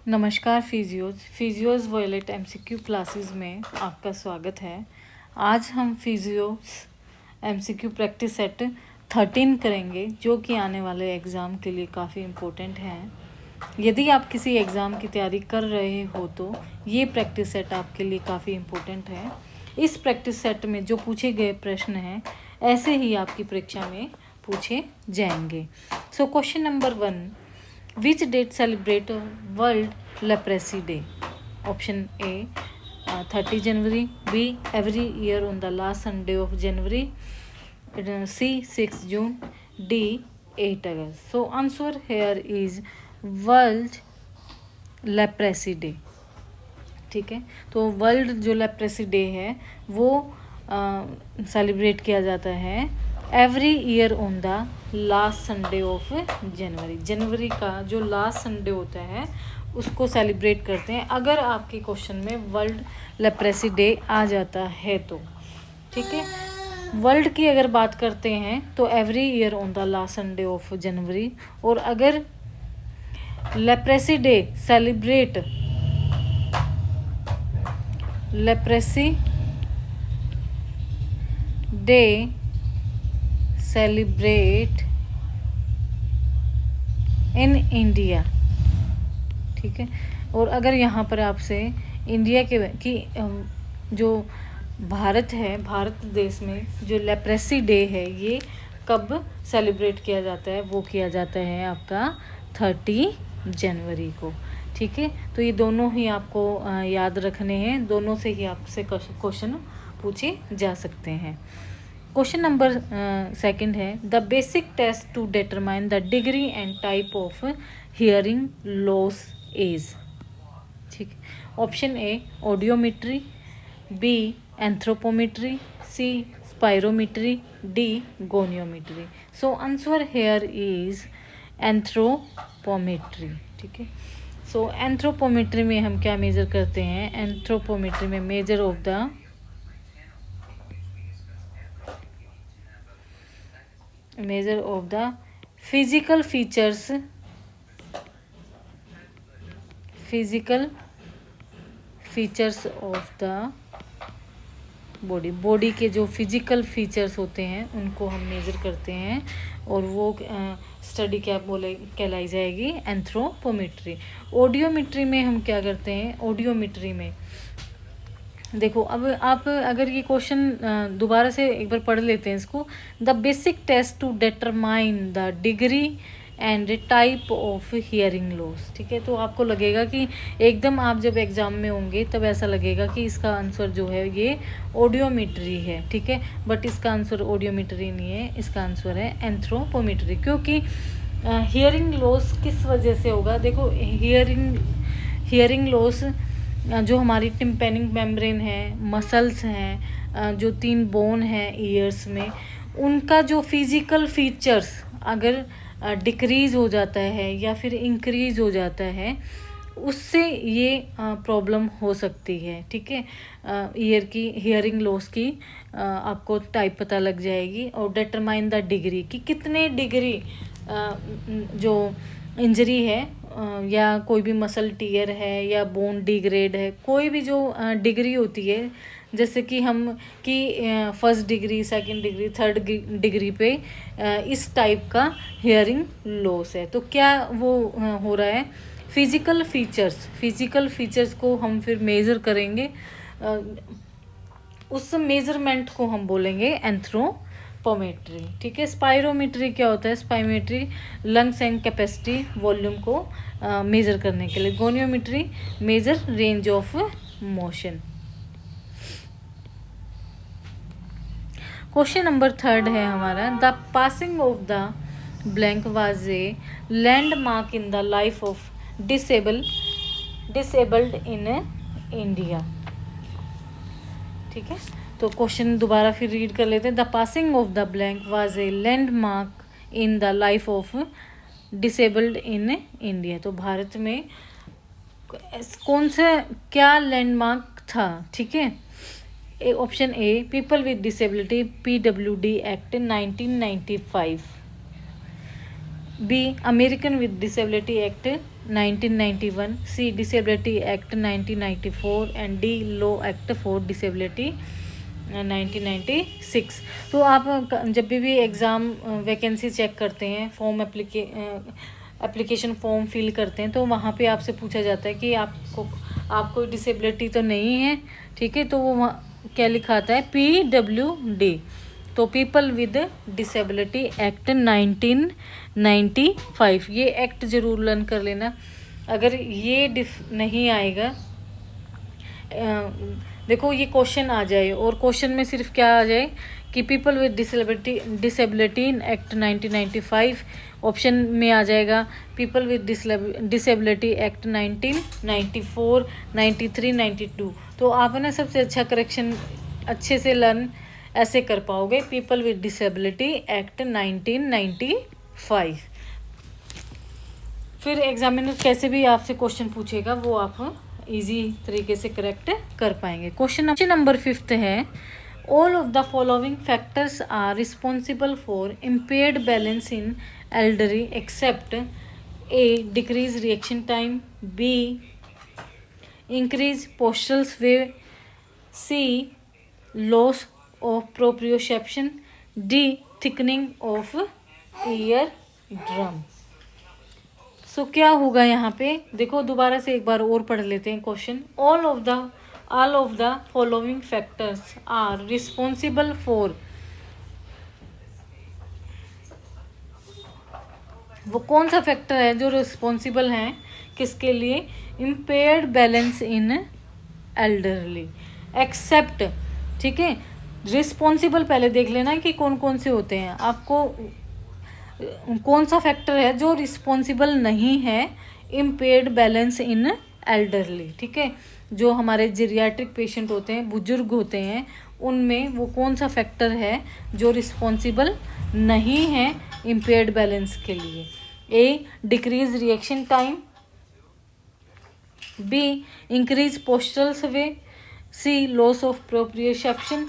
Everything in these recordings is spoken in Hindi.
नमस्कार फिजियोज़ वॉयलेट एमसीक्यू क्लासेस में आपका स्वागत है। आज हम फिजियोज़ एमसीक्यू प्रैक्टिस सेट 13 करेंगे, जो कि आने वाले एग्ज़ाम के लिए काफ़ी इम्पोर्टेंट हैं। यदि आप किसी एग्ज़ाम की तैयारी कर रहे हो तो ये प्रैक्टिस सेट आपके लिए काफ़ी इम्पोर्टेंट है। इस प्रैक्टिस सेट में जो पूछे गए प्रश्न हैं ऐसे ही आपकी परीक्षा में पूछे जाएंगे। So question number 1, which date celebrate World Leprosy Day? Option A, 30 January. B, every year on the last Sunday of January. C, 6 June. D, 8 August. So answer here is World Leprosy Day. ठीक है, तो वर्ल्ड जो लेप्रेसी डे है वो सेलिब्रेट किया जाता है every year on the last Sunday of January का जो लास्ट संडे होता है उसको सेलिब्रेट करते हैं। अगर आपके क्वेश्चन में वर्ल्ड लेप्रेसी डे आ जाता है तो ठीक है। वर्ल्ड की अगर बात करते हैं तो every year on the last Sunday of January, और अगर leprosy day celebrate leprosy day celebrate in India, ठीक है। और अगर यहाँ पर आपसे इंडिया की जो भारत है, भारत देश में जो लेप्रेसी डे है ये कब सेलिब्रेट किया जाता है, वो किया जाता है आपका 30 जनवरी को, ठीक है। तो ये दोनों ही आपको याद रखने हैं, दोनों से ही आपसे क्वेश्चन पूछे जा सकते हैं। क्वेश्चन नंबर 2 है the basic test to determine the degree and type of hearing loss is, ठीक है। Option A audiometry, B anthropometry, C spirometry, D goniometry. So answer here is anthropometry, ठीक है। सो एंथ्रोपोमेट्री में हम क्या मेजर करते हैं? एंथ्रोपोमेट्री में measure of the physical features of the body के जो फिजिकल फीचर्स होते हैं उनको हम मेजर करते हैं, और वो स्टडी क्या कहलाई जाएगी? एंथ्रोपोमेट्री। ऑडियोमेट्री में हम क्या करते हैं? ऑडियोमेट्री में देखो, अब आप अगर ये क्वेश्चन दोबारा से एक बार पढ़ लेते हैं इसको। The basic test to determine the degree and type of hearing loss, ठीक है। तो आपको लगेगा कि एकदम आप जब एग्ज़ाम में होंगे तब ऐसा लगेगा कि इसका आंसर जो है ये ऑडियोमेट्री है, ठीक है। बट इसका आंसर ऑडियोमेट्री नहीं है, इसका आंसर है एंथ्रोपोमेट्री। क्योंकि हियरिंग लॉस किस वजह से होगा? देखो, हियरिंग लॉस जो हमारी टिम्पैनिक मेम्ब्रेन है, मसल्स हैं, जो 3 बोन हैं ईयर्स में, उनका जो फिजिकल फीचर्स अगर डिक्रीज़ हो जाता है या फिर इंक्रीज़ हो जाता है, उससे ये प्रॉब्लम हो सकती है, ठीक है। हियरिंग लॉस की आपको टाइप पता लग जाएगी, और डिटरमाइन द डिग्री कि कितने डिग्री जो इंजरी है या कोई भी मसल टीयर है या बोन डिग्रेड है, कोई भी जो डिग्री होती है, जैसे कि first degree, second degree, third degree पे इस टाइप का हियरिंग लॉस है, तो क्या वो हो रहा है? फिजिकल फीचर्स को हम फिर मेज़र करेंगे, उस मेज़रमेंट को हम बोलेंगे एंथ्रोपोमेट्री, ठीक है। स्पायरोमेट्री क्या होता है? Spirometry lungs and capacity volume को मेज़र करने के लिए। Goniometry measure range of motion. Question number 3 है हमारा the passing of the blank was a landmark in the life of disabled in India, ठीक है। तो क्वेश्चन दोबारा फिर रीड कर लेते हैं। The passing of the blank was a landmark in the life of disabled in India. तो भारत में कौन सा क्या लैंडमार्क था, ठीक है। Option A people with disability PWD act 1995, B American with disability act 1991, C disability act 1994 and D law act for disability 1996। तो आप जब भी एग्ज़ाम वैकेंसी चेक करते हैं, फॉर्म एप्लीकेशन फॉर्म फिल करते हैं, तो वहाँ पे आपसे पूछा जाता है कि आपको डिसेबिलिटी तो नहीं है, ठीक है। तो वो वहाँ क्या लिखा आता है, PWD, तो पीपल विद डिसेबिलिटी एक्ट 1995। ये एक्ट ज़रूर लर्न कर लेना। अगर ये नहीं आएगा, देखो ये क्वेश्चन आ जाए और क्वेश्चन में सिर्फ क्या आ जाए कि people with disability in act 1995, option में आ जाएगा पीपल विद डिसेबिलिटी एक्ट 1994, 93, 92। तो आप ना सबसे अच्छा करेक्शन अच्छे से लर्न ऐसे कर पाओगे, पीपल विद डिसेबिलिटी एक्ट 1995। फिर एग्जामिनर कैसे भी आपसे क्वेश्चन पूछेगा वो आप इजी तरीके से करेक्ट कर पाएंगे। क्वेश्चन नंबर 5 है, all of the following factors are responsible for impaired balance in elderly except A decrease reaction time, B increase postal sway, C loss of proprioception, D thickening of eardrum. So क्या होगा यहाँ पे, देखो दोबारा से एक बार और पढ़ लेते हैं question. All of the following factors are responsible for, वो कौन सा फैक्टर है जो रिस्पॉन्सिबल है किसके लिए, impaired balance in elderly except, ठीक है। रिस्पॉन्सिबल पहले देख लेना कि कौन कौन से होते हैं, आपको कौन सा फैक्टर है जो रिस्पॉन्सिबल नहीं है इम्पेयर्ड बैलेंस इन एल्डरली, ठीक है। जो हमारे जीरियाट्रिक पेशेंट होते हैं, बुजुर्ग होते हैं, उनमें वो कौन सा फैक्टर है जो रिस्पॉन्सिबल नहीं है इम्पेयर्ड बैलेंस के लिए, A decrease reaction time, B increase postal sway, C loss of proprioception,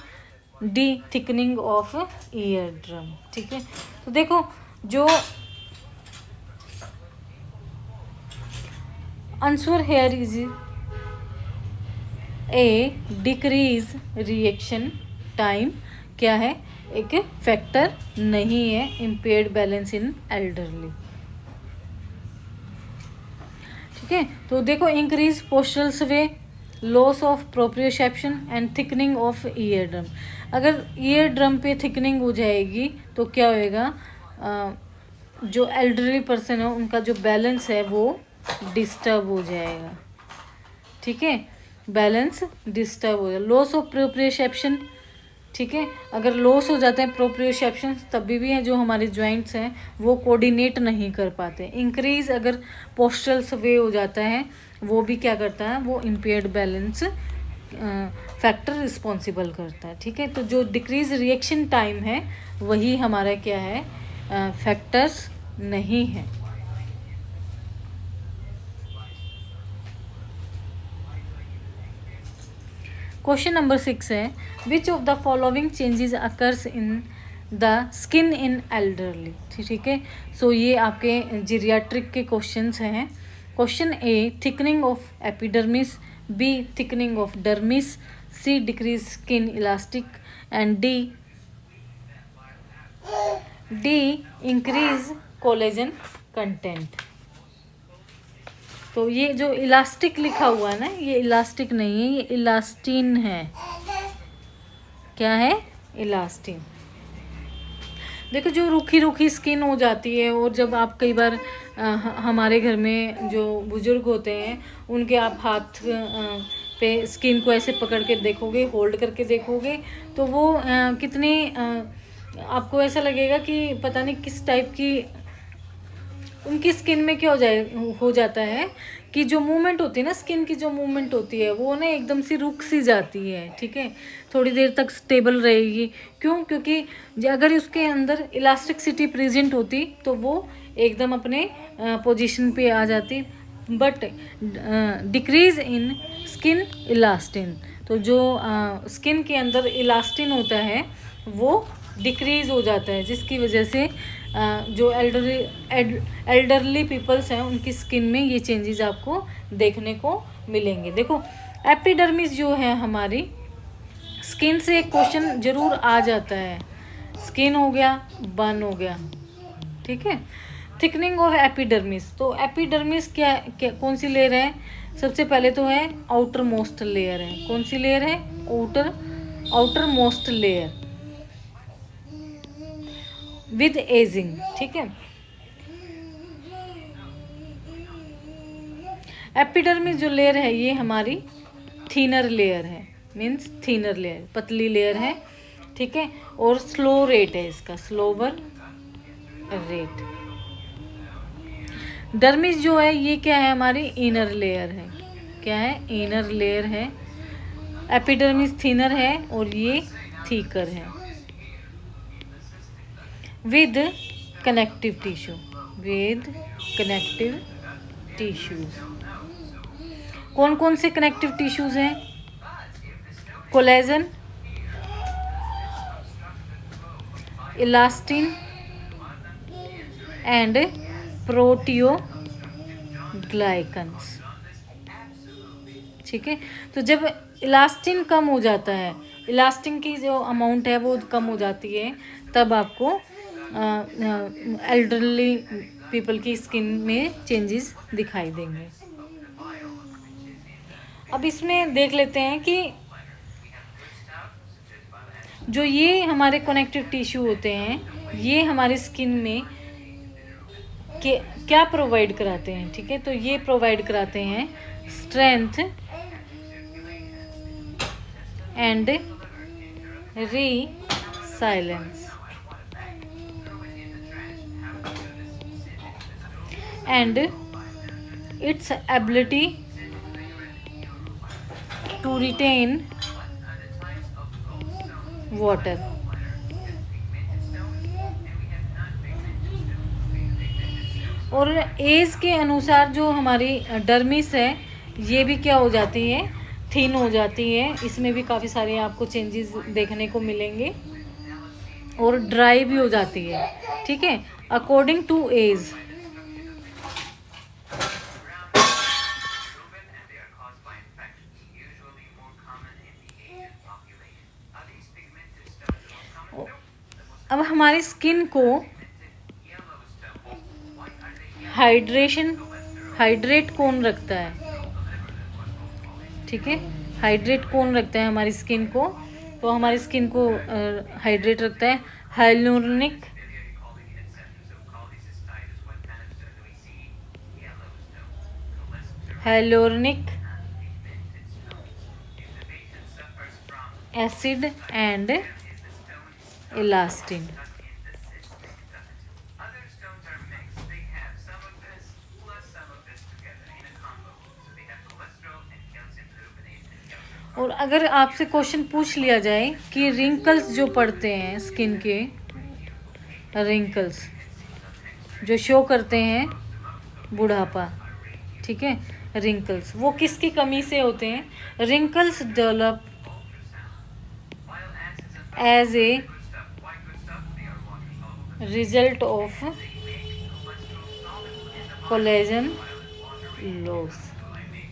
D thickening of eardrum, ठीक है। तो देखो जो answer here is A decrease reaction time, क्या है, एक फैक्टर नहीं है इम्पेयर्ड बैलेंस इन एल्डरली, ठीक है। तो देखो इंक्रीज पोस्टल स्वे, loss of proprioception and thickening of ear drum. अगर ईयर ड्रम पे थिकनिंग हो जाएगी तो क्या होएगा, जो एल्डरली पर्सन है उनका जो बैलेंस है वो डिस्टर्ब हो जाएगा, ठीक है, बैलेंस डिस्टर्ब हो जाएगा। लॉस ऑफ प्रोप्रियोसेप्शन, ठीक है, अगर लॉस हो जाते हैं प्रोप्रियोसेप्शन तभी भी हैं जो हमारे जॉइंट्स हैं वो कोऑर्डिनेट नहीं कर पाते। इंक्रीज अगर पोस्टल स्वे हो जाता है वो भी क्या करता है, वो इम्पेयर्ड बैलेंस फैक्टर रिस्पॉन्सिबल करता है, ठीक है। तो जो डिक्रीज रिएक्शन टाइम है वही हमारा क्या है, फैक्टर्स नहीं है। क्वेश्चन नंबर 6 है, which of the following changes occurs in the skin in elderly, ठीक है। सो ये आपके जीरियाट्रिक के क्वेश्चंस हैं। Question A thickening of epidermis, B thickening of dermis, C decrease skin elastic and D increase collagen content. तो ये जो इलास्टिक लिखा हुआ है ना, ये इलास्टिक नहीं है, ये इलास्टिन है। क्या है, इलास्टिन। देखो जो रूखी रूखी स्किन हो जाती है, और जब आप कई बार हमारे घर में जो बुजुर्ग होते हैं उनके आप हाथ पे स्किन को ऐसे पकड़ के देखोगे, होल्ड करके देखोगे, तो वो कितने आपको ऐसा लगेगा कि पता नहीं किस टाइप की उनकी स्किन में क्या हो जाता है कि जो मूवमेंट होती है ना, स्किन की जो मूवमेंट होती है वो ना एकदम सी रुक सी जाती है, ठीक है, थोड़ी देर तक स्टेबल रहेगी। क्यों, क्योंकि अगर उसके अंदर इलास्टिसिटी प्रेजेंट होती तो वो एकदम अपने पोजीशन पे आ जाती। But decrease in skin elastin, तो जो स्किन के अंदर इलास्टिन होता है वो डिक्रीज हो जाता है, जिसकी वजह से जो एल्डरली पीपल्स हैं उनकी स्किन में ये चेंजेस आपको देखने को मिलेंगे। देखो एपिडर्मिस जो है हमारी स्किन से एक क्वेश्चन जरूर आ जाता है, स्किन हो गया, बर्न हो गया, ठीक है। थिकनिंग ऑफ एपिडर्मिस, तो एपिडर्मिस क्या कौन सी लेयर है? सबसे पहले तो है आउटर मोस्ट लेयर है। कौन सी लेयर है? Outer most layer with ageing, ठीक है। एपिडर्मिस जो लेयर है ये हमारी थीनर लेयर है, मीन्स थीनर लेयर, पतली लेयर है, ठीक है। और स्लो रेट है इसका, स्लोवर रेट। डर्मिस जो है ये क्या है? हमारी इनर लेयर है। क्या है? इनर लेयर है। एपिडर्मिस थिनर है और ये थीकर है with connective tissue, with connective tissues. कौन कौन से कनेक्टिव टिश्यूज हैं? कोलेजन, इलास्टिन एंड प्रोटियोग्लाइकन्स, ठीक है। तो जब इलास्टिन कम हो जाता है, इलास्टिन की जो अमाउंट है वो कम हो जाती है, तब आपको एल्डरली पीपल की स्किन में चेंजेस दिखाई देंगे। अब इसमें देख लेते हैं कि जो ये हमारे कनेक्टिव टिश्यू होते हैं ये हमारी स्किन में क्या प्रोवाइड कराते हैं, ठीक है। तो ये प्रोवाइड कराते हैं strength and resilience and its ability to retain water. और एज के अनुसार जो हमारी डर्मिस है ये भी क्या हो जाती है? थिन हो जाती है। इसमें भी काफ़ी सारे आपको चेंजेस देखने को मिलेंगे और ड्राई भी हो जाती है, ठीक है, अकॉर्डिंग टू एज। अब हमारी स्किन को हाइड्रेट कौन रखता है, ठीक है। हाइड्रेट कौन रखता है हमारी स्किन को? तो हमारी स्किन को हाइड्रेट रखता है हाइलुरोनिक एसिड एंड इलास्टिन। और अगर आपसे क्वेश्चन पूछ लिया जाए कि रिंकल्स जो पड़ते हैं स्किन के, रिंकल्स जो शो करते हैं बुढ़ापा, ठीक है, रिंकल्स वो किसकी कमी से होते हैं? Wrinkles develop as a result of collagen loss.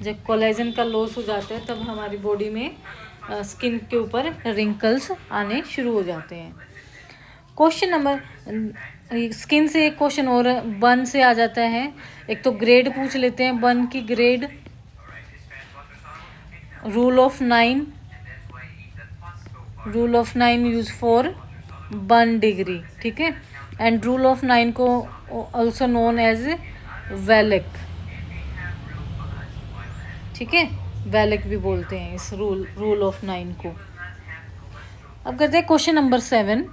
जब कोलेजन का लॉस हो जाता है तब हमारी बॉडी में स्किन के ऊपर रिंकल्स आने शुरू हो जाते हैं। क्वेश्चन नंबर स्किन से एक क्वेश्चन और बर्न से आ जाता है। एक तो ग्रेड पूछ लेते हैं, बर्न की grade. Rule of 9 use for burn degree, ठीक है। एंड रूल ऑफ 9 को ऑल्सो नोन एज वेलिक, ठीक है, वेलिक भी बोलते हैं इस रूल ऑफ 9 को। अब करते हैं question number 7।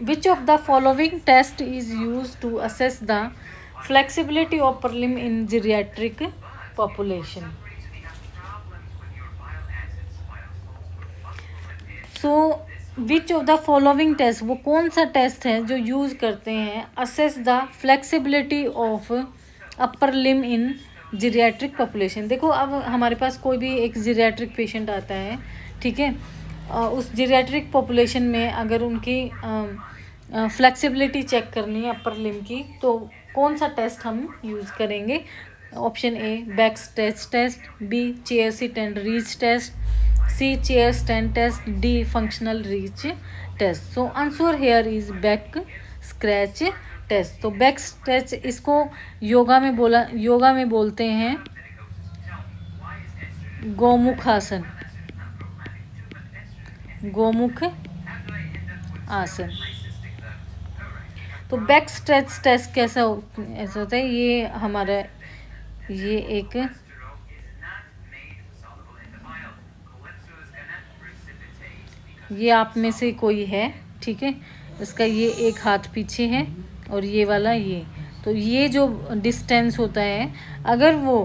Which of the following test is use to assess the flexibility of upper limb in geriatric population? So which of the following test, वो कौन सा टेस्ट है जो यूज करते हैं assess the flexibility of upper limb in geriatric population? देखो अब हमारे पास कोई भी एक जीरियाट्रिक पेशेंट आता है, ठीक है, उस जीरियाट्रिक पॉपुलेशन में अगर उनकी फ्लेक्सिबिलिटी चेक करनी है अपर लिम की, तो कौन सा टेस्ट हम यूज़ करेंगे? Option A back stretch test, B chair sit and reach test, C chair stand test, D functional reach test. So answer here is back scratch test. तो बैक स्ट्रेच इसको योगा में बोलते हैं गोमुख आसन, गोमुख आसन। तो बैक स्ट्रेच टेस्ट कैसा ऐसा होता है? ये हमारा ये एक ये आप में से कोई है, ठीक है, इसका ये एक हाथ पीछे है और ये वाला ये, तो ये जो डिस्टेंस होता है, अगर वो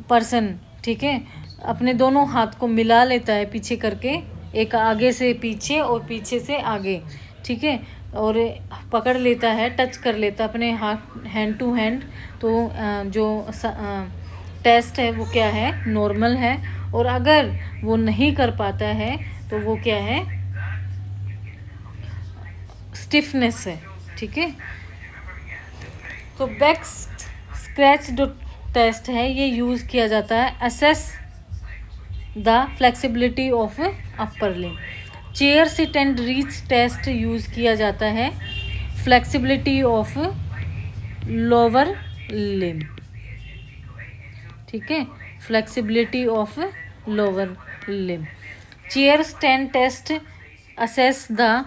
पर्सन, ठीक है, अपने दोनों हाथ को मिला लेता है पीछे करके, एक आगे से पीछे और पीछे से आगे, ठीक है, और पकड़ लेता है, टच कर लेता है अपने हाथ हैंड टू हैंड, तो जो टेस्ट है वो क्या है? नॉर्मल है। और अगर वो नहीं कर पाता है तो वो क्या है? स्टिफनेस है, ठीक है। तो बैक स्क्रैच जो टेस्ट है ये यूज़ किया जाता है assess the flexibility of upper limb. Chair sit and reach test use किया जाता है फ्लेक्सिबिलिटी ऑफ लोअर लिम, ठीक है, flexibility of lower limb. Chair stand test assess the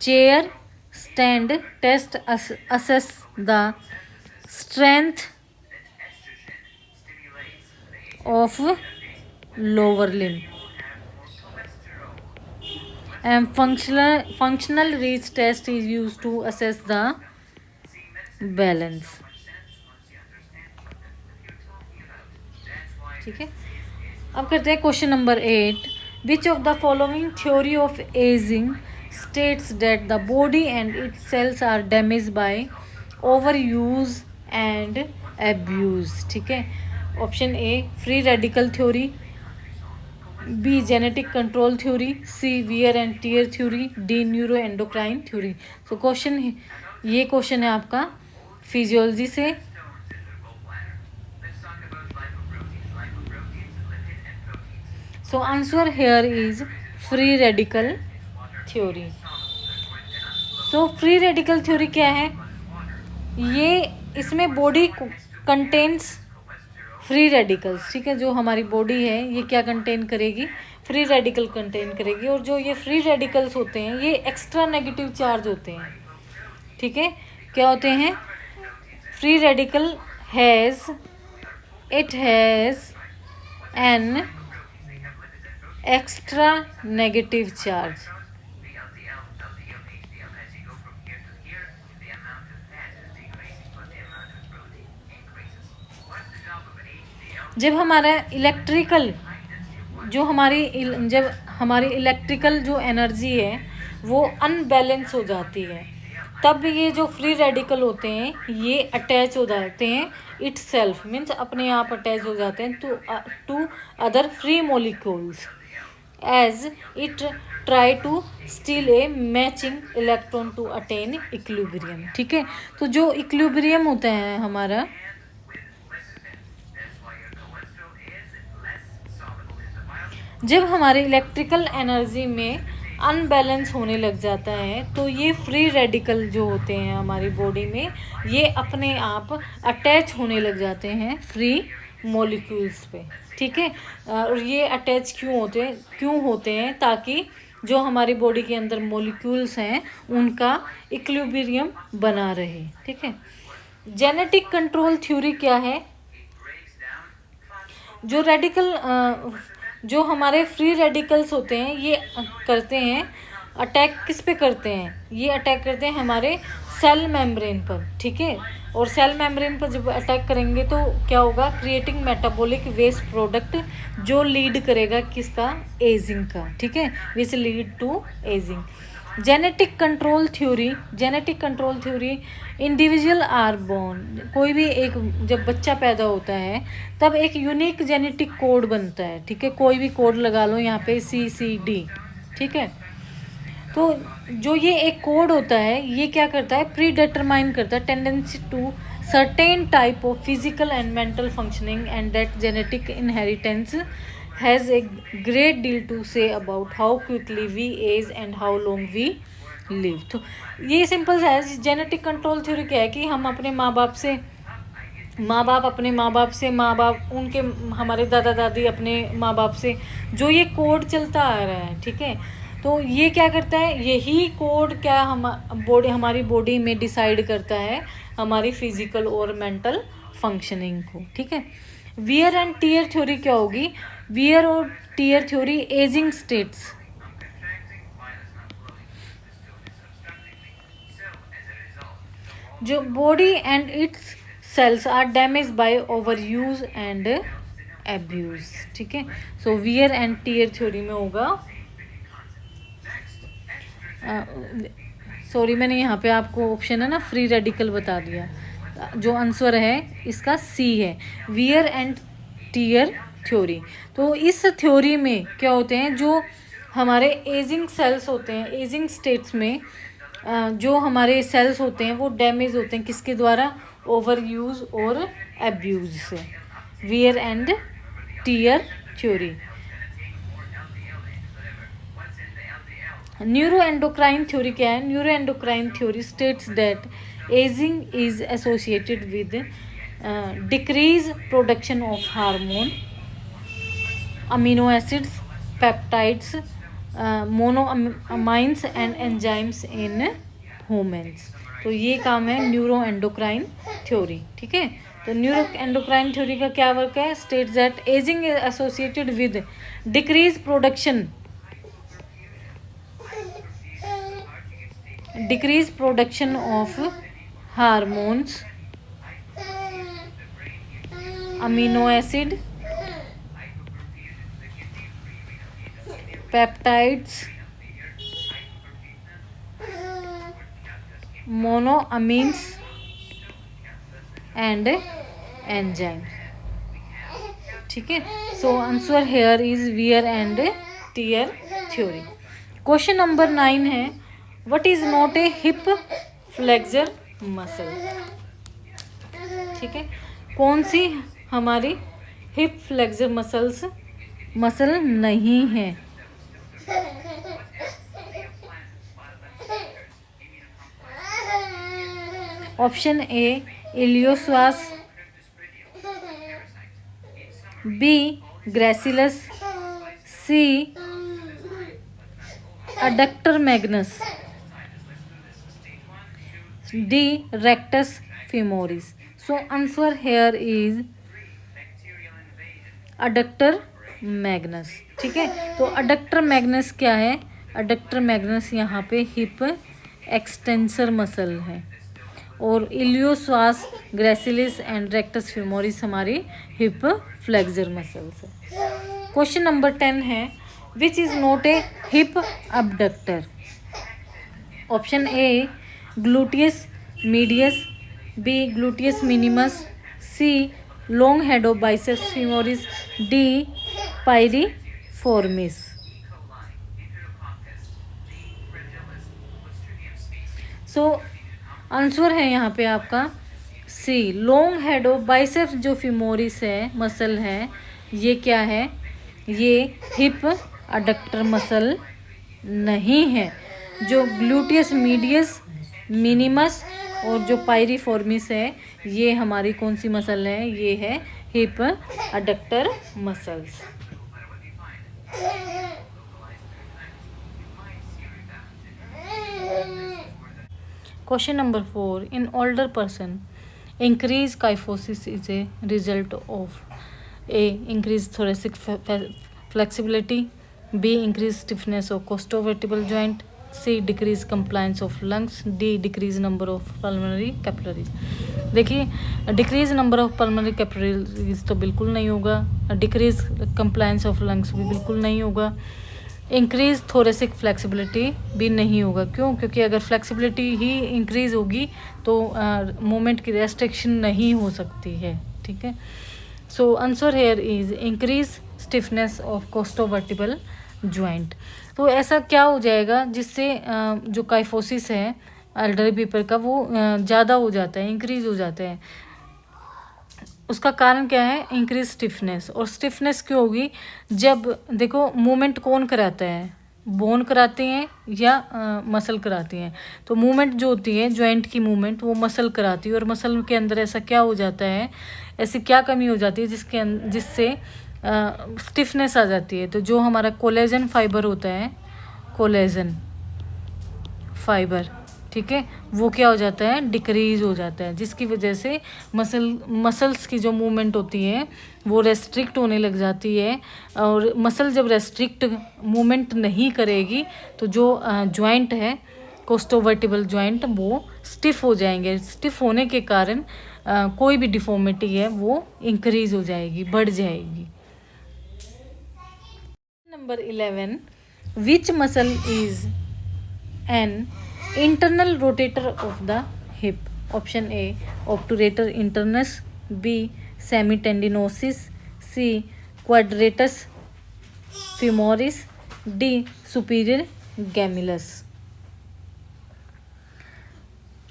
chair stand test assess the strength of lower limb and functional reach test is used to assess the balance, ठीक है। अब करते हैं question number 8। Which of the following theory of ageing states that the body and its cells are damage by over use and abuse, ठीक है। Option A free radical theory, B genetic control theory, C wear and tear theory, D neuroendocrine theory. So ये क्वेश्चन है आपका फिजियोलॉजी से। So answer here is free radical theory. So free radical theory क्या है? ये इसमें बॉडी कंटेन्स फ्री रेडिकल्स, ठीक है, जो हमारी बॉडी है ये क्या कंटेन करेगी? फ्री रेडिकल कंटेन करेगी। और जो ये फ्री रेडिकल्स होते हैं ये एक्स्ट्रा नेगेटिव चार्ज होते हैं, ठीक है। क्या होते हैं? Free radical has an extra negative charge. जब हमारा जब हमारी इलेक्ट्रिकल जो एनर्जी है वो अनबैलेंस हो जाती है, तब ये जो फ्री रेडिकल होते हैं ये अटैच हो जाते हैं इट सेल्फ, मीन्स अपने आप अटैच हो जाते हैं to other free molecules as it try to steal a matching electron to attain equilibrium, ठीक है। तो जो इक्विलिब्रियम होता है हमारा, जब हमारे इलेक्ट्रिकल एनर्जी में अनबैलेंस होने लग जाता है तो ये फ्री रेडिकल जो होते हैं हमारी बॉडी में ये अपने आप अटैच होने लग जाते हैं फ्री मॉलिक्यूल्स पे, ठीक है। और ये अटैच क्यों होते हैं? ताकि जो हमारी बॉडी के अंदर मॉलिक्यूल्स हैं उनका इक्विलिब्रियम बना रहे, ठीक है। जेनेटिक कंट्रोल थ्योरी क्या है? जो हमारे फ्री रेडिकल्स होते हैं ये करते हैं अटैक, किस पे करते हैं? ये अटैक करते हैं हमारे सेल मेम्ब्रेन पर, ठीक है। और सेल मेम्ब्रेन पर जब अटैक करेंगे तो क्या होगा? क्रिएटिंग मेटाबॉलिक वेस्ट प्रोडक्ट, जो लीड करेगा किसका? एजिंग का, ठीक है, which lead to ageing. Genetic control theory individual are born, कोई भी एक जब बच्चा पैदा होता है तब एक यूनिक जेनेटिक कोड बनता है, ठीक है। कोई भी कोड लगा लो यहाँ पे CCD, ठीक है। तो जो ये एक कोड होता है ये क्या करता है, प्री डिटरमाइन करता है tendency to certain type of physical and mental functioning and that genetic inheritance has a great deal to say about how quickly we age and how long we live. तो ये सिंपल सा है। जेनेटिक कंट्रोल थ्योरी क्या है कि हम अपने माँ बाप से, माँ बाप उनके, हमारे दादा दादी अपने माँ बाप से जो ये कोड चलता आ रहा है, ठीक है, तो ये क्या करता है, यही कोड क्या हमारी बॉडी में डिसाइड करता है हमारी फिजिकल और मेंटल फंक्शनिंग को, ठीक है। वियर एंड टीयर थ्योरी क्या होगी, वियर और टीयर थ्योरी एजिंग स्टेट्स, जो body and its cells are damage by over use and abuse, ठीक है। So wear and tear theory में होगा, सॉरी मैंने यहाँ पे आपको ऑप्शन है ना फ्री रेडिकल बता दिया, जो आंसर है इसका सी है, वियर एंड टीयर थ्योरी। तो इस थ्योरी में क्या होते हैं, जो हमारे एजिंग सेल्स होते हैं, एजिंग स्टेट्स में जो हमारे सेल्स होते हैं वो डैमेज होते हैं किसके द्वारा, ओवर यूज और एब्यूज से, wear and tear theory. Neuroendocrine theory क्या है, neuroendocrine theory states that ageing is associated with decrease production of hormone, amino acids, peptides, monoamines and enzymes in humans. तो ये काम है न्यूरो एंडोक्राइन थ्योरी, ठीक है। तो न्यूरो एंडोक्राइन थ्योरी का क्या वर्क है, states that ageing is associated with decrease production of hormones, amino acid, peptides, monoamines and enzyme, ठीक है। So answer here is wear and tear theory. Question number 9 है, what is not a hip flexor muscle, ठीक है। कौन सी हमारी हिप फ्लेक्सर मसल नहीं है, option A iliopsoas, B gracilis, C adductor magnus, D rectus femoris. So answer here is adductor magnus, ठीक है। तो अडक्टर मैग्नस क्या है, अडक्टर मैग्नस यहाँ पे हिप एक्सटेंसर मसल है, और iliopsoas, gracilis and rectus femoris हमारी हिप फ्लेक्सर मसल्स है। क्वेश्चन नंबर 10 है, which is not a hip abductor, option A gluteus medius, B gluteus minimus, C long head of biceps femoris, D piriformis. So answer है यहाँ पे आपका C, long head of biceps जो फेमोरिस है मसल है, ये क्या है, ये हिप अडक्टर मसल नहीं है। जो ग्लूटियस मीडियस, मिनिमस और जो पायरिफॉर्मिस है, ये हमारी कौन सी मसल है, ये है hip adductor muscles. Question number 4. In older person, increased kyphosis is a result of A. Increased thoracic flexibility, B. Increased stiffness of costovertebral joint, C. Decreased compliance of lungs, D. Decreased number of pulmonary capillaries। देखिए decrease number of pulmonary capillaries तो बिल्कुल नहीं होगा, डिक्रीज कंप्लायंस ऑफ लंग्स भी बिल्कुल नहीं होगा, इंक्रीज थोरेसिक फ्लेक्सिबिलिटी भी नहीं होगा। क्यों? क्योंकि अगर फ्लेक्सिबिलिटी ही इंक्रीज होगी तो मूवमेंट की रेस्ट्रिक्शन नहीं हो सकती है, ठीक है। So answer here is increase stiffness of costovertebral joint. तो ऐसा क्या हो जाएगा जिससे जो काइफोसिस है एल्डरली पीपल का वो ज़्यादा हो जाता है, इंक्रीज हो जाता है। उसका कारण क्या है? Increase stiffness. और स्टिफनेस क्यों होगी? जब देखो मूवमेंट कौन कराता है, बोन कराते हैं या मसल कराती हैं? तो मूवमेंट जो होती है जॉइंट की मूवमेंट वो मसल कराती है, और मसल के अंदर ऐसा क्या हो जाता है, ऐसी क्या कमी हो जाती है जिससे स्टिफनेस आ जाती है। तो जो हमारा कोलेजन फाइबर होता है, कोलेजन फाइबर, ठीक है, वो क्या हो जाता है? डिक्रीज हो जाता है, जिसकी वजह से मसल्स की जो मूवमेंट होती है वो रेस्ट्रिक्ट होने लग जाती है। और मसल जब रेस्ट्रिक्ट मूवमेंट नहीं करेगी तो जो जॉइंट है कोस्टोवर्टिबल जॉइंट वो स्टिफ हो जाएंगे। स्टिफ होने के कारण कोई भी डिफॉर्मिटी है वो इंक्रीज हो जाएगी, बढ़ जाएगी। Number 11, which muscle is N internal rotator of the hip? Option A, obturator internus, B, semitendinosus, C, quadratus femoris, D, superior gemellus.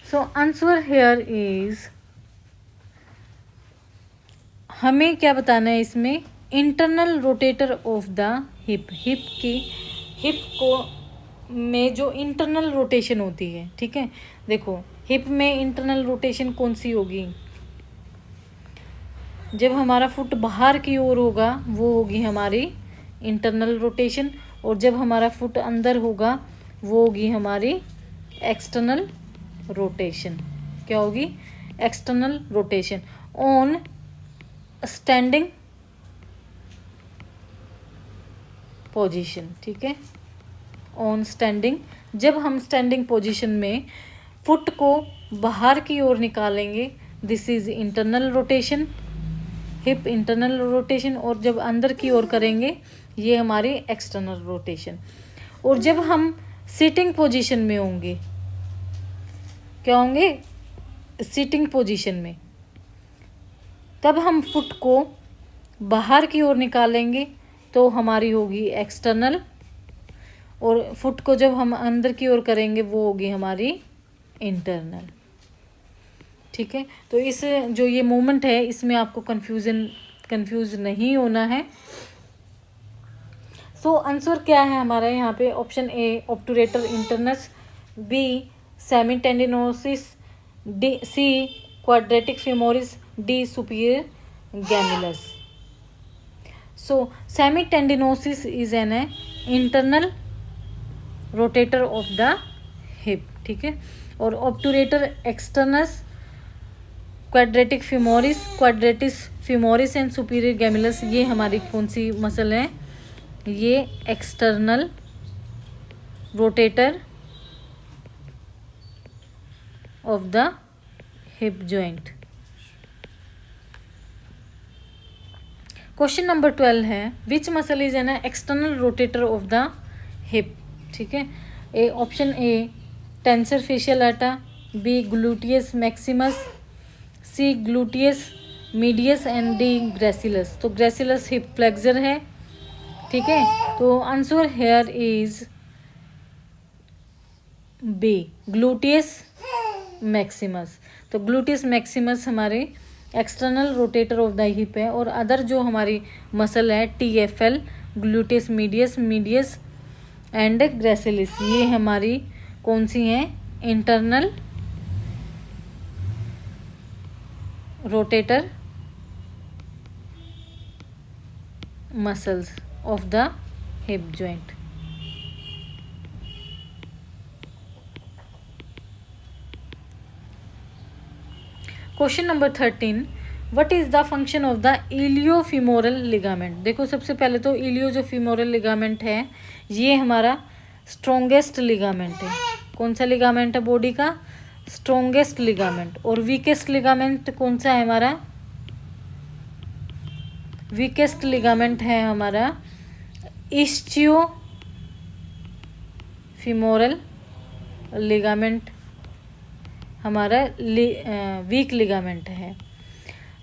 So answer here is, हमें क्या बताना है इसमें? Internal rotator of the hip, hip को में जो इंटरनल रोटेशन होती है, ठीक है, देखो हिप में इंटरनल रोटेशन कौन सी होगी? जब हमारा फुट बाहर की ओर होगा वो होगी हमारी इंटरनल रोटेशन, और जब हमारा फुट अंदर होगा वो होगी हमारी एक्सटर्नल रोटेशन। क्या होगी? External rotation on standing position, ठीक है, ऑन स्टैंडिंग। जब हम स्टैंडिंग पोजीशन में फुट को बाहर की ओर निकालेंगे, this is internal rotation, hip internal rotation, और जब अंदर की ओर करेंगे ये हमारी एक्सटर्नल रोटेशन। और जब हम सिटिंग पोजीशन में होंगे, क्या होंगे? सिटिंग पोजीशन में, तब हम फुट को बाहर की ओर निकालेंगे तो हमारी होगी एक्सटर्नल, और फुट को जब हम अंदर की ओर करेंगे वो होगी हमारी इंटरनल, ठीक है। तो इस जो ये मूवमेंट है इसमें आपको कंफ्यूज नहीं होना है। सो आंसर क्या है हमारा यहाँ पे? Option A obturator internus, B semitendinosus, D C quadratus femoris, D superior gemellus. So semitendinosus is an internal rotator of the hip, ठीक है, और obturator externus, quadratus femoris and superior gemellus, ये हमारी कौन सी मसल है? ये external rotator of the hip joint. Question number 12 है, which muscle is an external rotator of the hip, ठीक है। A option A tensor fasciae आर्टा, B gluteus maximus, C gluteus medius and D gracilis. तो ग्रेसिलस हिप फ्लेक्सर है, ठीक है। तो answer here is B gluteus maximus. तो ग्लूटियस मैक्सिमस हमारे external rotator of the hip है, और अदर जो हमारी मसल है TFL, gluteus medius and gracilis, ये हमारी कौन सी हैं? Internal rotator muscles of the hip joint. Question number 13, what is the function of the iliofemoral ligament? देखो सबसे पहले तो इलियो जो फिमोरल लिगामेंट है ये हमारा स्ट्रोंगेस्ट लिगामेंट है। कौन सा लिगामेंट है बॉडी का? Strongest ligament. और वीकेस्ट लिगामेंट कौन सा है हमारा? वीकेस्ट लिगामेंट है हमारा इस्चियो फिमोरल लिगामेंट, हमारा वीक लिगामेंट है।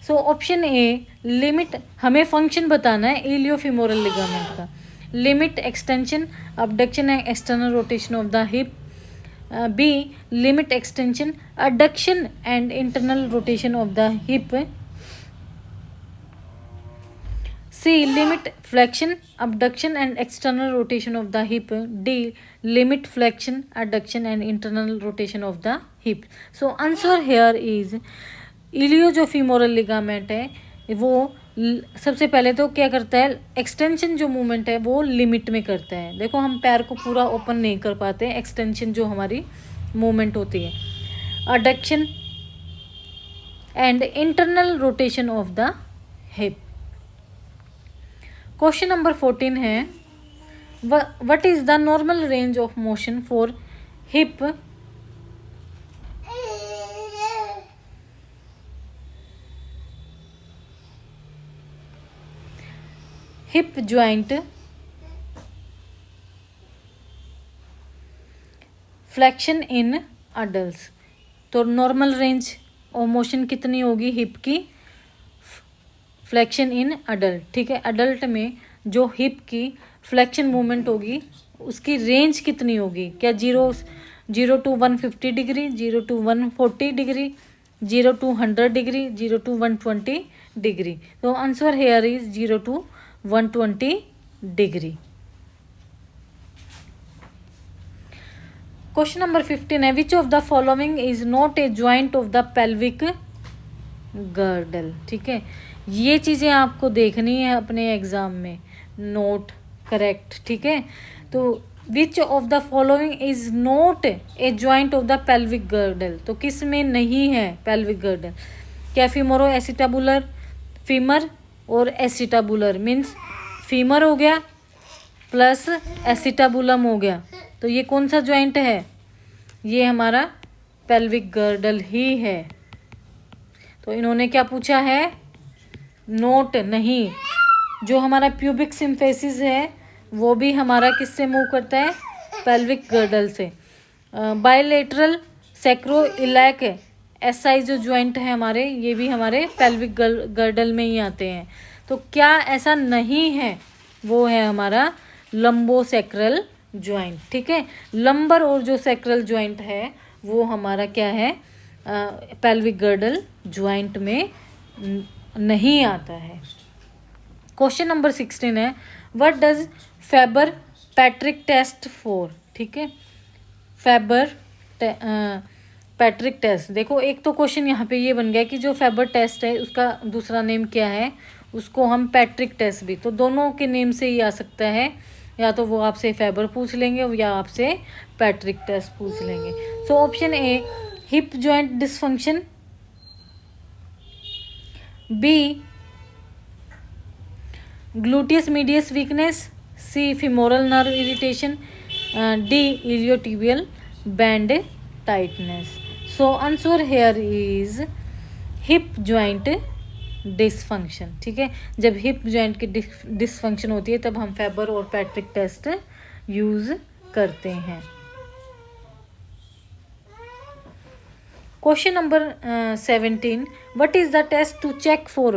सो ऑप्शन ए लिमिट, हमें फंक्शन बताना है इलियोफिमोरल लिगामेंट का। Limit extension abduction and external rotation of the hip. B, limit extension adduction and internal rotation of the hip. C, limit flexion abduction and external rotation of the hip. D, limit flexion adduction and internal rotation of the hip. So answer here is इलियो जो फीमोरल लिगामेंट है वो सबसे पहले तो क्या करता है, एक्सटेंशन जो मूवमेंट है वो लिमिट में करता है। देखो हम पैर को पूरा ओपन नहीं कर पाते, एक्सटेंशन जो हमारी मूवमेंट होती है, adduction and internal rotation of the hip. Question number 14 है, what is the normal range of motion for hip hip joint flexion in adults. तो नॉर्मल रेंज ऑफ मोशन कितनी होगी हिप की, फ्लेक्शन इन अडल्ट, ठीक है। अडल्ट में जो हिप की फ्लेक्शन मूवमेंट होगी उसकी रेंज कितनी होगी, क्या 0 to 150 degree, 0 to 140 degree, 0 to 100 degree, 0 to 120 degree. तो answer here is 0 to 120 degree. Question number 15 है, which of the following is not a joint of the pelvic girdle. ठीक है, ये चीज़ें आपको देखनी है अपने एग्जाम में, नोट करेक्ट। ठीक है, तो विच of the following is not a joint of the pelvic girdle, तो किस में नहीं है पेल्विक गर्डल, क्या फीमोरो एसिटाबुलर, फीमर और एसिटाबुलर मीन्स फीमर हो गया प्लस एसिटाबुलम हो गया, तो ये कौन सा ज्वाइंट है, ये हमारा पेल्विक गर्डल ही है। तो इन्होंने क्या पूछा है, नोट नहीं। जो हमारा प्यूबिक सिम्फेसिस है वो भी हमारा किससे मूव करता है, पेल्विक गर्डल से। बायलेटरल सैक्रोइलैक एसआई जो ज्वाइंट है हमारे, ये भी हमारे पेल्विक गर्डल में ही आते हैं। तो क्या ऐसा नहीं है, वो है हमारा लंबोसैक्रल ज्वाइंट। ठीक है, लंबर और जो सैक्रल ज्वाइंट है वो हमारा क्या है, पेल्विक गर्डल ज्वाइंट में नहीं आता है। क्वेश्चन नंबर 16 है, what does FABER Patrick test for. ठीक है, फेबर पैट्रिक टेस्ट, देखो एक तो क्वेश्चन यहाँ पे ये बन गया कि जो फेबर टेस्ट है उसका दूसरा नेम क्या है, उसको हम पैट्रिक टेस्ट भी, तो दोनों के नेम से ही आ सकता है, या तो वो आपसे फेबर पूछ लेंगे या आपसे पैट्रिक टेस्ट पूछ लेंगे। So option A hip joint dysfunction, B gluteus medius weakness, C femoral nerve irritation, D iliotibial band tightness. So answer here is hip joint dysfunction. ठीक है, जब हिप जॉइंट की डिसफंक्शन होती है तब हम फेबर और पैट्रिक टेस्ट यूज करते हैं। Question number 17, what is the test to check for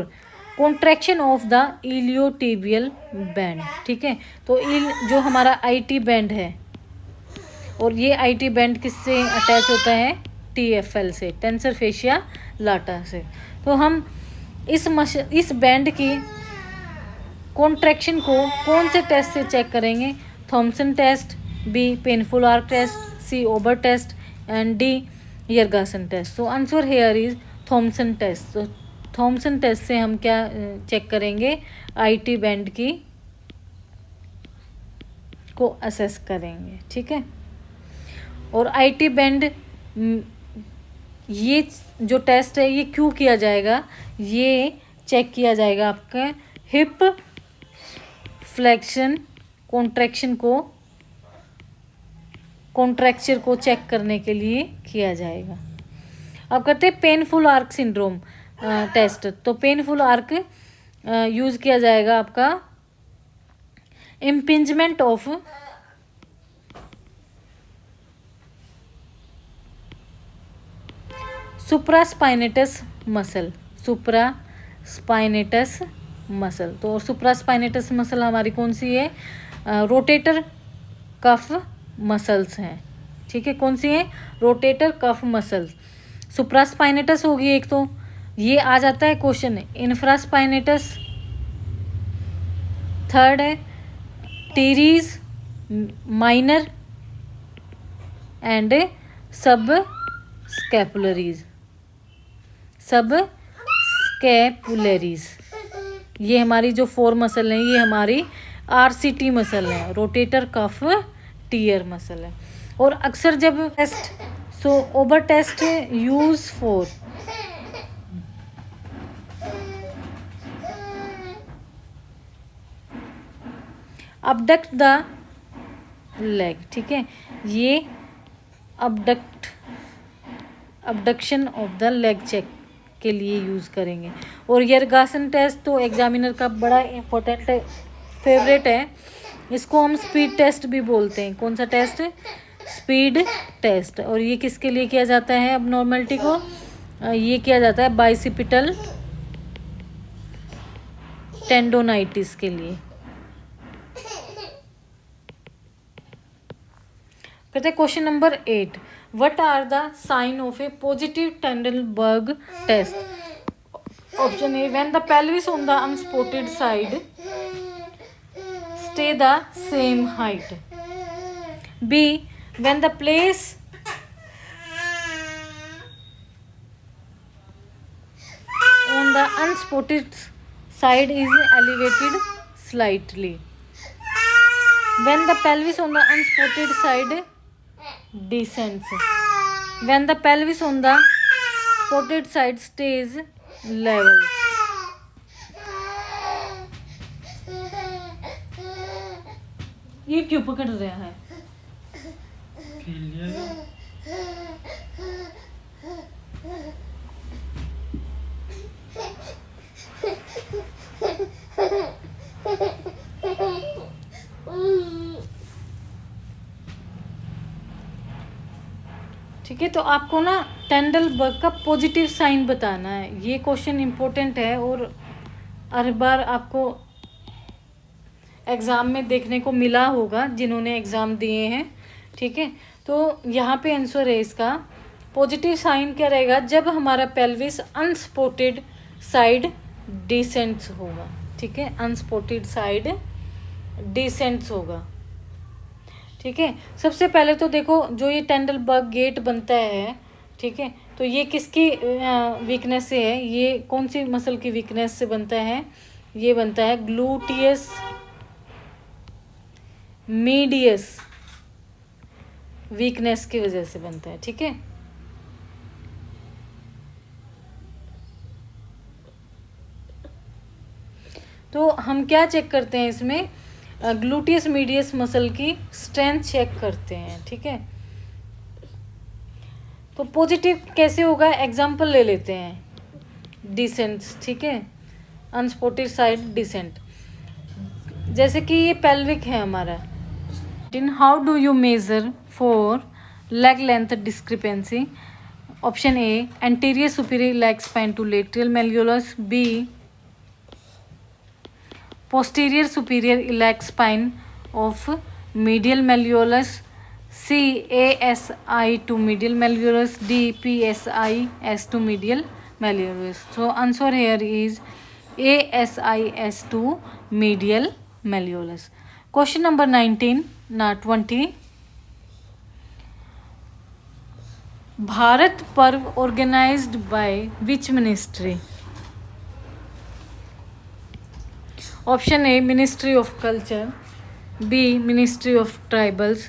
contraction of the iliotibial band. ठीक है, तो जो हमारा आईटी बैंड है, और ये आईटी बैंड किससे अटैच होता है, टीएफएल से, टेंसर फेशिया लाटा से। तो हम इस बैंड की कॉन्ट्रैक्शन को कौन से टेस्ट से चेक करेंगे, Thomson test, B painful arc test, C Ober test and D Yergason test. तो answer here is Thomson test. तो थॉमसन टेस्ट से हम क्या चेक करेंगे, आईटी बैंड की को असेस करेंगे। ठीक है, और आईटी बैंड ये जो टेस्ट है ये क्यों किया जाएगा, ये चेक किया जाएगा आपका हिप फ्लेक्शन कॉन्ट्रैक्चर को चेक करने के लिए किया जाएगा। अब करते हैं पेनफुल आर्क सिंड्रोम टेस्ट। तो पेनफुल आर्क यूज किया जाएगा आपका impingement of supraspinatus muscle, supraspinatus muscle. तो सुप्रास्पाइनेटस मसल हमारी कौन सी है? रोटेटर कफ मसल्स हैं, ठीक है। कौन सी है? Rotator cuff muscles. सुप्रास्पाइनेटस होगी एक, तो ये आ जाता है क्वेश्चन। इंफ्रास्पाइनेटस थर्ड है, टीरीज माइनर एंड सब स्कैपुलरीज, सब स्कैपुलरीज। ये हमारी जो 4 मसल हैं ये हमारी RCT मसल है, रोटेटर कफ टीयर मसल है। और अक्सर जब test, so Ober test use for abduct the leg, ठीक है। ये abduction of the leg check के लिए यूज़ करेंगे। और यर्गासन टेस्ट तो एग्जामिनर का बड़ा इम्पोर्टेंट फेवरेट है। इसको हम स्पीड टेस्ट भी बोलते हैं। कौन सा टेस्ट? Speed test. और ये किसके लिए किया जाता है? अब नॉर्मलिटी को ये किया जाता है बाइसिपिटल टेंडोनाइटिस के लिए। कहते हैं question number 8, what are the sign of a positive Trendelenburg test? Option A, when the pelvis on the unsupported side stay the same height. B, when the place on the unspotted side is elevated slightly. When the pelvis on the unspotted side descends. When the pelvis on the spotted side stays level. ये क्यों पकड़ रहा है? खेल लिया। ठीक है, तो आपको ना टेंडलबर्ग का पॉजिटिव साइन बताना है। ये क्वेश्चन इम्पोर्टेंट है और हर बार आपको एग्ज़ाम में देखने को मिला होगा जिन्होंने एग्ज़ाम दिए हैं, ठीक है। तो यहाँ पे आंसर है इसका, पॉजिटिव साइन क्या रहेगा? जब हमारा पेल्विस अनस्पोटेड साइड डिसेंट्स होगा, ठीक है, अनस्पोटेड साइड डिसेंट्स होगा, ठीक है। सबसे पहले तो देखो जो ये टेंडलबर्ग गेट बनता है, ठीक है, तो ये किसकी वीकनेस से है? ये कौन सी मसल की वीकनेस से बनता है? ये बनता है ग्लूटियस मीडियस वीकनेस की वजह से बनता है, ठीक है। तो हम क्या चेक करते हैं इसमें? ग्लूटियस मीडियस मसल की स्ट्रेंथ चेक करते हैं, ठीक है। तो पॉजिटिव कैसे होगा? एग्जांपल ले लेते हैं, डिसेंट्स, ठीक है, अनस्पोटेड साइड डिसेंट। जैसे कि ये पेल्विक है हमारा। In how do you measure for leg length discrepancy? Option A, anterior superior leg spine to lateral malleolus. B, posterior superior iliac spine of medial malleolus. C, ASI to medial malleolus. D, PSIS to medial malleolus. So answer here is ASIS to medial malleolus. Question number 19, not 20. Bharat Parv organized by which ministry? Option A, ministry of culture. B, ministry of tribals.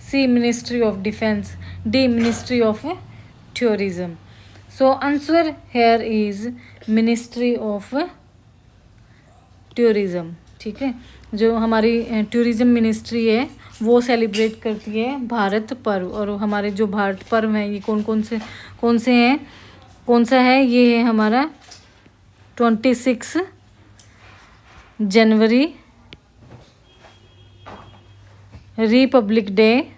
C, ministry of defence. D, ministry of tourism. So answer here is ministry of tourism, ठीक है। जो हमारी टूरिज्म मिनिस्ट्री है वो सेलिब्रेट करती है भारत पर्व। और हमारे जो भारत पर्व हैं ये कौन से हैं? कौन सा है? ये है हमारा 26 जनवरी, रिपब्लिक डे,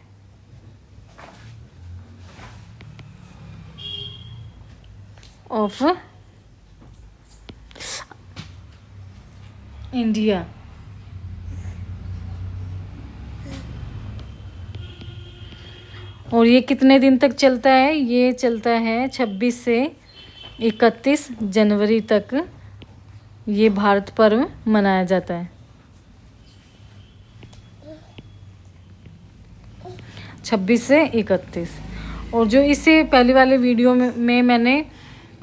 ऑफ इंडिया। और ये कितने दिन तक चलता है? ये चलता है 26 से 31 जनवरी तक ये भारत पर्व मनाया जाता है। 26 से 31। और जो इससे पहले वाले वीडियो में मैंने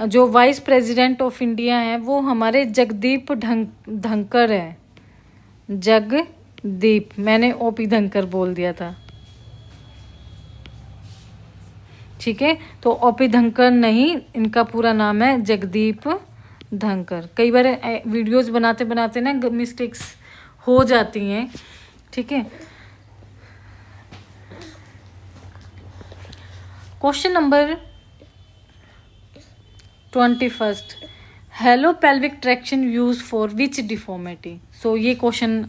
जो वाइस प्रेसिडेंट ऑफ इंडिया हैं वो हमारे जगदीप धनखड़ है। जगदीप, मैंने ओपी धनखड़ बोल दिया था, ठीक है। तो ओपी धनखड़ नहीं, इनका पूरा नाम है जगदीप धनखड़। कई बार वीडियोस बनाते बनाते ना मिस्टेक्स हो जाती हैं, ठीक है। Question number 21, halo pelvic traction use for which deformity. So ये क्वेश्चन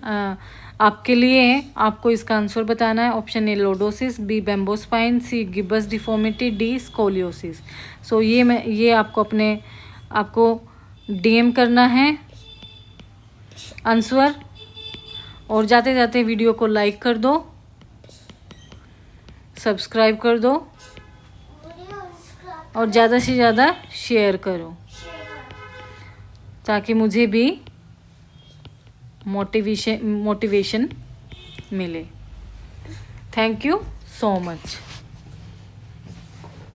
आपके लिए है, आपको इसका आंसर बताना है। Option A lordosis, B bamboo spine, C gibbus deformity, D scoliosis. So ये आपको डीएम करना है आंसर। और जाते जाते वीडियो को लाइक कर दो, सब्सक्राइब कर दो और ज़्यादा से ज़्यादा शेयर करो ताकि मुझे भी मोटिवेशन मिले। Thank you so much.